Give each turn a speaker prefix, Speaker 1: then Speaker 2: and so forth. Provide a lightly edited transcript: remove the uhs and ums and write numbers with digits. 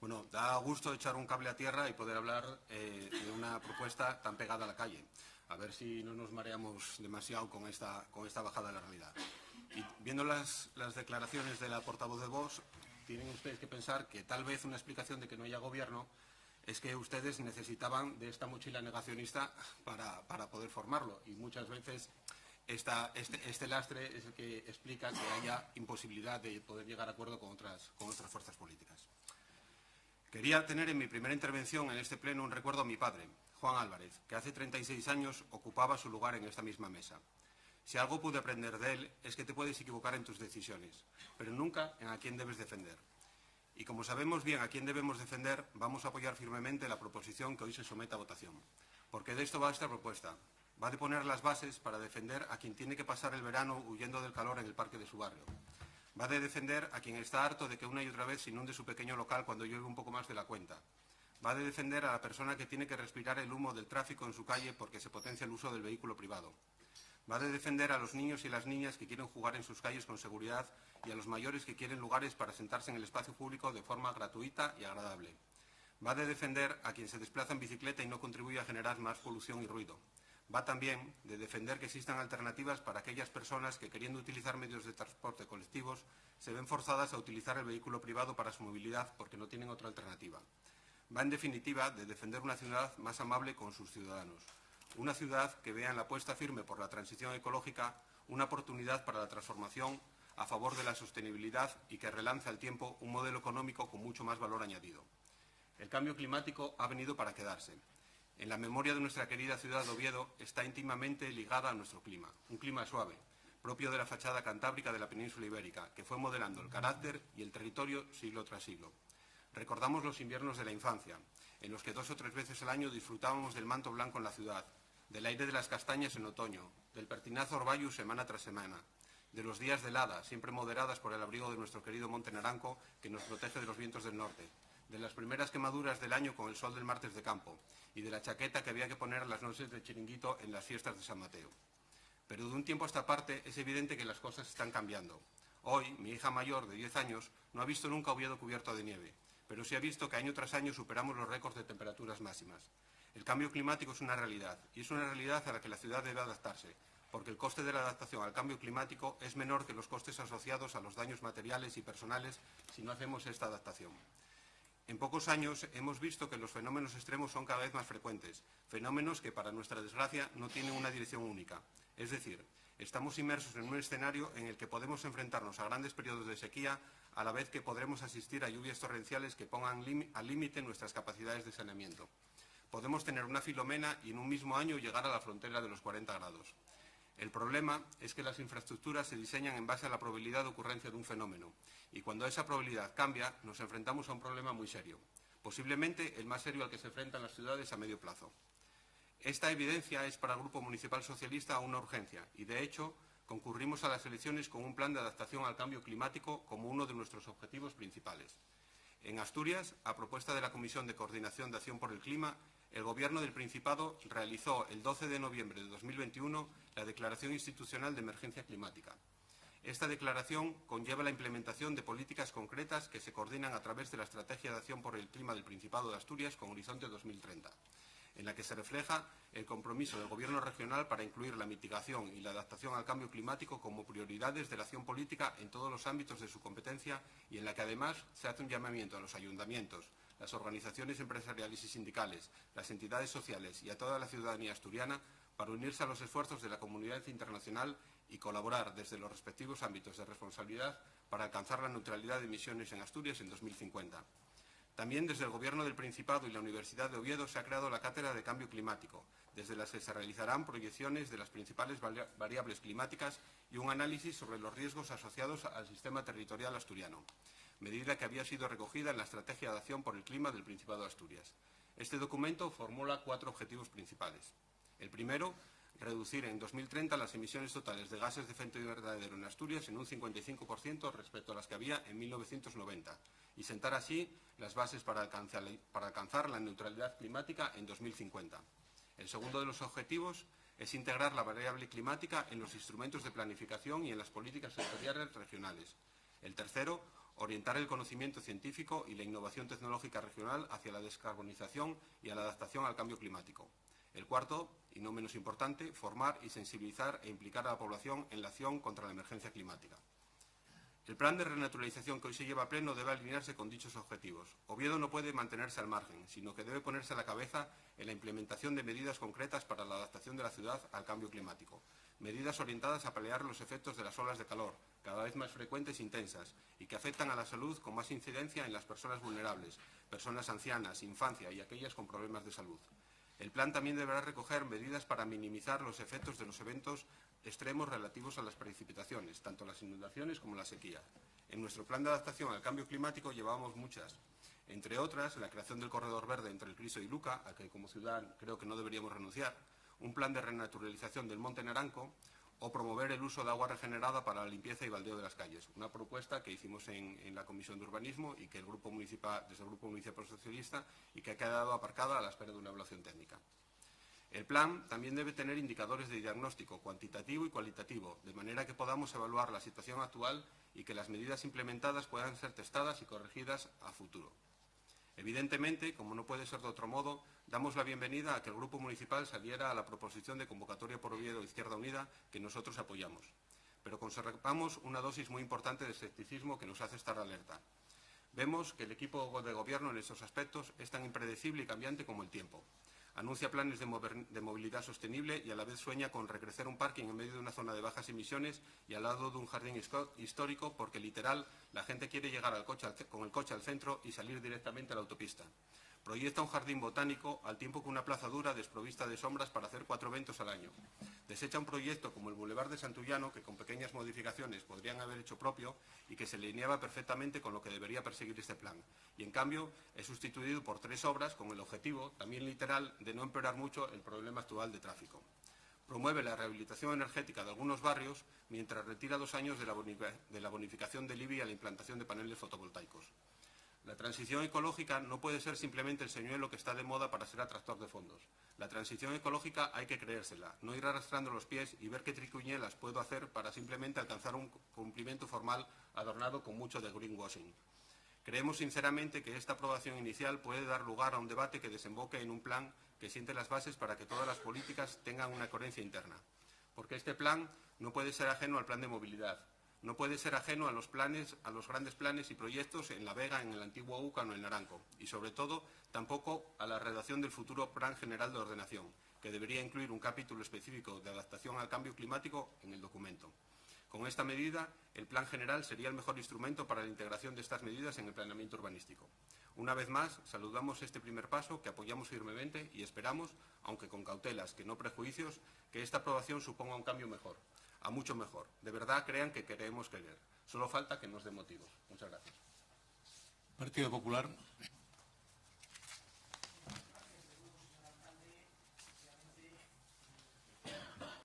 Speaker 1: Bueno, da gusto echar un cable a tierra y poder hablar de una propuesta tan pegada a la calle. A ver si no nos mareamos demasiado con esta bajada de la realidad. Y viendo las declaraciones de la portavoz de Vox, tienen ustedes que pensar que tal vez una explicación de que no haya gobierno es que ustedes necesitaban de esta mochila negacionista para poder formarlo. Y muchas veces este lastre es el que explica que haya imposibilidad de poder llegar a acuerdo con otras fuerzas políticas. Quería tener en mi primera intervención en este pleno un recuerdo a mi padre, Juan Álvarez, que hace 36 años ocupaba su lugar en esta misma mesa. Si algo pude aprender de él es que te puedes equivocar en tus decisiones, pero nunca en a quién debes defender. Y como sabemos bien a quién debemos defender, vamos a apoyar firmemente la proposición que hoy se somete a votación. Porque de esto va esta propuesta. Va a poner las bases para defender a quien tiene que pasar el verano huyendo del calor en el parque de su barrio. Va a defender a quien está harto de que una y otra vez se inunde su pequeño local cuando llueve un poco más de la cuenta. Va a defender a la persona que tiene que respirar el humo del tráfico en su calle porque se potencia el uso del vehículo privado. Va a defender a los niños y las niñas que quieren jugar en sus calles con seguridad y a los mayores que quieren lugares para sentarse en el espacio público de forma gratuita y agradable. Va a defender a quien se desplaza en bicicleta y no contribuye a generar más polución y ruido. Va también de defender que existan alternativas para aquellas personas que, queriendo utilizar medios de transporte colectivos, se ven forzadas a utilizar el vehículo privado para su movilidad porque no tienen otra alternativa. Va, en definitiva, de defender una ciudad más amable con sus ciudadanos. Una ciudad que vea en la apuesta firme por la transición ecológica una oportunidad para la transformación a favor de la sostenibilidad y que relance al tiempo un modelo económico con mucho más valor añadido. El cambio climático ha venido para quedarse. En la memoria de nuestra querida ciudad de Oviedo está íntimamente ligada a nuestro clima, un clima suave, propio de la fachada cantábrica de la península ibérica, que fue modelando el carácter y el territorio siglo tras siglo. Recordamos los inviernos de la infancia, en los que 2 o 3 veces al año disfrutábamos del manto blanco en la ciudad, del aire de las castañas en otoño, del pertinazo orvallo semana tras semana, de los días de helada, siempre moderadas por el abrigo de nuestro querido Monte Naranco, que nos protege de los vientos del norte, de las primeras quemaduras del año con el sol del martes de campo y de la chaqueta que había que poner a las noches de chiringuito en las fiestas de San Mateo. Pero de un tiempo a esta parte es evidente que las cosas están cambiando. Hoy, mi hija mayor, de 10 años, no ha visto nunca Oviedo cubierto de nieve, pero sí ha visto que año tras año superamos los récords de temperaturas máximas. El cambio climático es una realidad, y es una realidad a la que la ciudad debe adaptarse, porque el coste de la adaptación al cambio climático es menor que los costes asociados a los daños materiales y personales si no hacemos esta adaptación. En pocos años hemos visto que los fenómenos extremos son cada vez más frecuentes, fenómenos que, para nuestra desgracia, no tienen una dirección única. Es decir, estamos inmersos en un escenario en el que podemos enfrentarnos a grandes periodos de sequía, a la vez que podremos asistir a lluvias torrenciales que pongan al límite nuestras capacidades de saneamiento. Podemos tener una Filomena y en un mismo año llegar a la frontera de los 40 grados. El problema es que las infraestructuras se diseñan en base a la probabilidad de ocurrencia de un fenómeno, y cuando esa probabilidad cambia, nos enfrentamos a un problema muy serio, posiblemente el más serio al que se enfrentan las ciudades a medio plazo. Esta evidencia es para el Grupo Municipal Socialista una urgencia, y de hecho concurrimos a las elecciones con un plan de adaptación al cambio climático como uno de nuestros objetivos principales. En Asturias, a propuesta de la Comisión de Coordinación de Acción por el Clima, el Gobierno del Principado realizó el 12 de noviembre de 2021 la Declaración Institucional de Emergencia Climática. Esta declaración conlleva la implementación de políticas concretas que se coordinan a través de la Estrategia de Acción por el Clima del Principado de Asturias con Horizonte 2030, en la que se refleja el compromiso del Gobierno regional para incluir la mitigación y la adaptación al cambio climático como prioridades de la acción política en todos los ámbitos de su competencia y en la que además se hace un llamamiento a los ayuntamientos, las organizaciones empresariales y sindicales, las entidades sociales y a toda la ciudadanía asturiana para unirse a los esfuerzos de la comunidad internacional y colaborar desde los respectivos ámbitos de responsabilidad para alcanzar la neutralidad de emisiones en Asturias en 2050. También desde el Gobierno del Principado y la Universidad de Oviedo se ha creado la Cátedra de Cambio Climático, desde las que se realizarán proyecciones de las principales variables climáticas y un análisis sobre los riesgos asociados al sistema territorial asturiano, medida que había sido recogida en la Estrategia de Acción por el Clima del Principado de Asturias. Este documento formula 4 objetivos principales. El primero, reducir en 2030 las emisiones totales de gases de efecto invernadero en Asturias en un 55% respecto a las que había en 1990 y sentar así las bases para alcanzar la neutralidad climática en 2050. El segundo de los objetivos es integrar la variable climática en los instrumentos de planificación y en las políticas sectoriales regionales. El tercero, orientar el conocimiento científico y la innovación tecnológica regional hacia la descarbonización y a la adaptación al cambio climático. El cuarto, y no menos importante, formar y sensibilizar e implicar a la población en la acción contra la emergencia climática. El plan de renaturalización que hoy se lleva a pleno debe alinearse con dichos objetivos. Oviedo no puede mantenerse al margen, sino que debe ponerse a la cabeza en la implementación de medidas concretas para la adaptación de la ciudad al cambio climático. Medidas orientadas a paliar los efectos de las olas de calor, cada vez más frecuentes e intensas, y que afectan a la salud con más incidencia en las personas vulnerables, personas ancianas, infancia y aquellas con problemas de salud. El plan también deberá recoger medidas para minimizar los efectos de los eventos extremos relativos a las precipitaciones, tanto las inundaciones como la sequía. En nuestro plan de adaptación al cambio climático llevamos muchas, entre otras la creación del corredor verde entre el Cristo y Luca, a que como ciudad creo que no deberíamos renunciar, un plan de renaturalización del Monte Naranco o promover el uso de agua regenerada para la limpieza y baldeo de las calles, una propuesta que hicimos en la Comisión de Urbanismo y que desde el Grupo Municipal Socialista y que ha quedado aparcada a la espera de una evaluación técnica. El plan también debe tener indicadores de diagnóstico cuantitativo y cualitativo, de manera que podamos evaluar la situación actual y que las medidas implementadas puedan ser testadas y corregidas a futuro. Evidentemente, como no puede ser de otro modo, damos la bienvenida a que el Grupo Municipal saliera a la proposición de convocatoria por Oviedo Izquierda Unida que nosotros apoyamos. Pero conservamos una dosis muy importante de escepticismo que nos hace estar alerta. Vemos que el equipo de gobierno en estos aspectos es tan impredecible y cambiante como el tiempo. Anuncia planes de movilidad sostenible y a la vez sueña con recrecer un parking en medio de una zona de bajas emisiones y al lado de un jardín histórico porque, literal, la gente quiere llegar con el coche al centro y salir directamente a la autopista. Proyecta un jardín botánico al tiempo que una plaza dura desprovista de sombras para hacer 4 eventos al año. Desecha un proyecto como el Boulevard de Santullano, que con pequeñas modificaciones podrían haber hecho propio y que se alineaba perfectamente con lo que debería perseguir este plan. Y, en cambio, es sustituido por 3 obras con el objetivo, también literal, de no empeorar mucho el problema actual de tráfico. Promueve la rehabilitación energética de algunos barrios mientras retira 2 años de la bonificación del IBI a la implantación de paneles fotovoltaicos. La transición ecológica no puede ser simplemente el señuelo que está de moda para ser atractor de fondos. La transición ecológica hay que creérsela, no ir arrastrando los pies y ver qué triquiñuelas puedo hacer para simplemente alcanzar un cumplimiento formal adornado con mucho de greenwashing. Creemos sinceramente que esta aprobación inicial puede dar lugar a un debate que desemboque en un plan que siente las bases para que todas las políticas tengan una coherencia interna. Porque este plan no puede ser ajeno al plan de movilidad. No puede ser ajeno a los grandes planes y proyectos en La Vega, en el antiguo UCA o en el Naranco. Y, sobre todo, tampoco a la redacción del futuro Plan General de Ordenación, que debería incluir un capítulo específico de adaptación al cambio climático en el documento. Con esta medida, el Plan General sería el mejor instrumento para la integración de estas medidas en el planeamiento urbanístico. Una vez más, saludamos este primer paso que apoyamos firmemente y esperamos, aunque con cautelas que no prejuicios, que esta aprobación suponga un cambio mejor. A mucho mejor. De verdad crean que queremos querer. Solo falta que nos den motivos. Muchas gracias.
Speaker 2: Partido Popular.